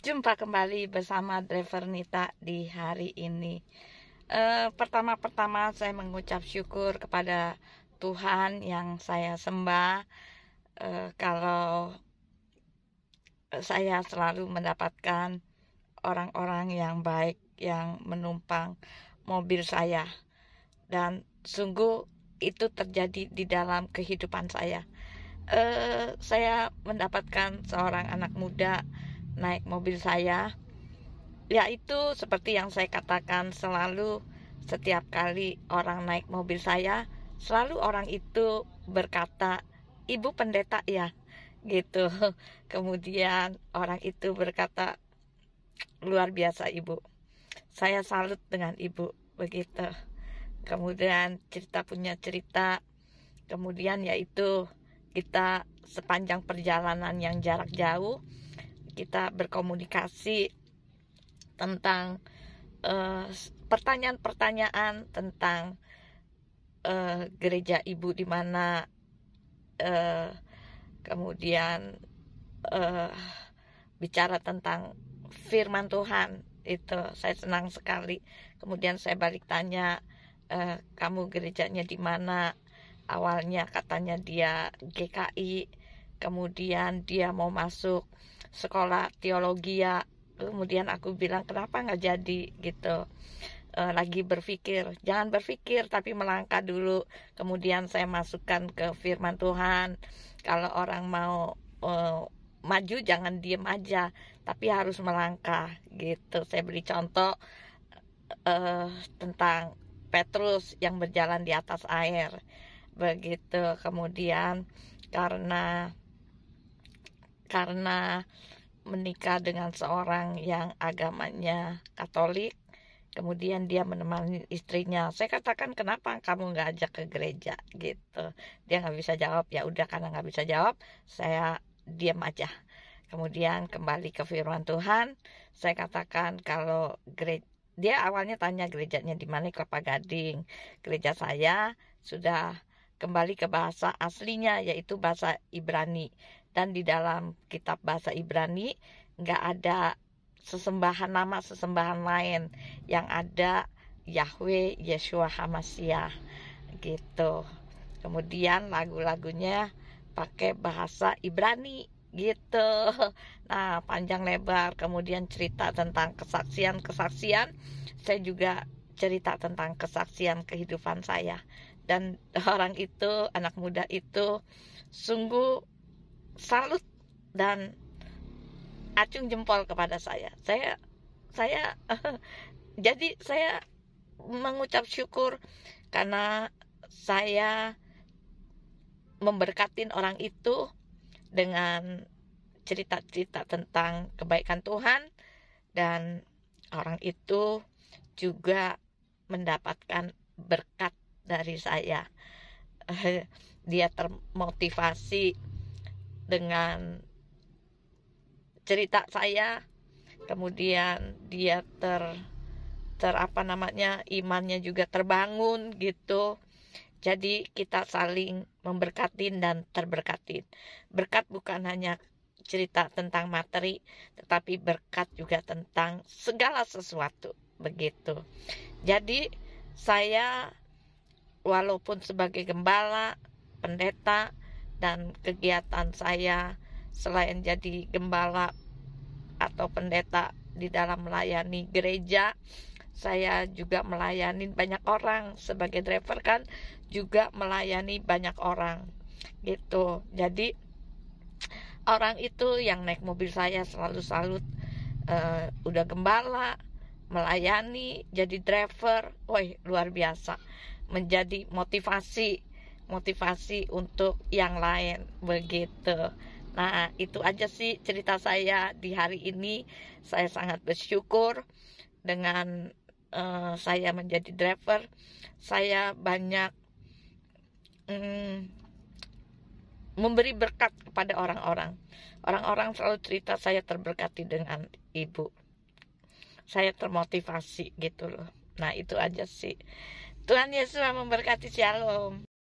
Jumpa kembali bersama Driver Nita di hari ini. Pertama-tama saya mengucap syukur kepada Tuhan yang saya sembah. Kalau saya selalu mendapatkan orang-orang yang baik yang menumpang mobil saya, dan sungguh itu terjadi di dalam kehidupan saya. Saya mendapatkan seorang anak muda naik mobil saya, yaitu seperti yang saya katakan selalu, setiap kali orang naik mobil saya, selalu orang itu berkata, "Ibu pendeta ya?" gitu. Kemudian orang itu berkata, "Luar biasa ibu, saya salut dengan ibu," begitu. Kemudian punya cerita, kemudian yaitu kita sepanjang perjalanan yang jarak jauh, kita berkomunikasi tentang pertanyaan-pertanyaan tentang gereja ibu di mana, kemudian bicara tentang firman Tuhan. Itu saya senang sekali. Kemudian saya balik tanya, "Kamu gerejanya di mana?" Awalnya katanya dia GKI, kemudian dia mau masuk sekolah teologi ya. Kemudian aku bilang, "Kenapa nggak jadi?" gitu. Lagi berpikir, jangan berpikir tapi melangkah dulu. Kemudian saya masukkan ke firman Tuhan, kalau orang mau maju jangan diem aja, tapi harus melangkah gitu. Saya beri contoh tentang Petrus yang berjalan di atas air begitu. Kemudian karena menikah dengan seorang yang agamanya Katolik, kemudian dia menemani istrinya. Saya katakan, "Kenapa kamu nggak ajak ke gereja?" gitu. Dia nggak bisa jawab. Ya udah, karena nggak bisa jawab, saya diam aja. Kemudian kembali ke firman Tuhan, saya katakan kalau dia awalnya tanya gerejanya di mana, Kelapa Gading. Gereja saya sudah kembali ke bahasa aslinya, yaitu bahasa Ibrani. Dan di dalam kitab bahasa Ibrani nggak ada nama sesembahan lain, yang ada Yahweh Yeshua HaMashiach gitu. Kemudian lagu-lagunya pakai bahasa Ibrani gitu. Nah, panjang lebar. Kemudian cerita tentang kesaksian. Saya juga cerita tentang kesaksian kehidupan saya. Dan orang itu, anak muda itu, sungguh salut dan acung jempol kepada saya. Jadi saya mengucap syukur karena saya memberkatin orang itu dengan cerita-cerita tentang kebaikan Tuhan, dan orang itu juga mendapatkan berkat dari saya. Dia termotivasi dengan cerita saya, kemudian dia imannya juga terbangun gitu. Jadi kita saling memberkatin dan terberkatin. Berkat bukan hanya cerita tentang materi, tetapi berkat juga tentang segala sesuatu begitu. Jadi saya, walaupun sebagai gembala, pendeta, dan kegiatan saya selain jadi gembala atau pendeta di dalam melayani gereja, saya juga melayani banyak orang. Sebagai driver kan juga melayani banyak orang gitu. Jadi orang itu yang naik mobil saya selalu salut, udah gembala, melayani, jadi driver, woi luar biasa. Menjadi motivasi untuk yang lain begitu. Nah, itu aja sih cerita saya di hari ini. Saya sangat bersyukur dengan saya menjadi driver. Saya banyak memberi berkat kepada orang-orang. Orang-orang selalu cerita saya terberkati dengan ibu. Saya termotivasi gitu loh. Nah, itu aja sih. Tuhan Yesus memberkati. Shalom.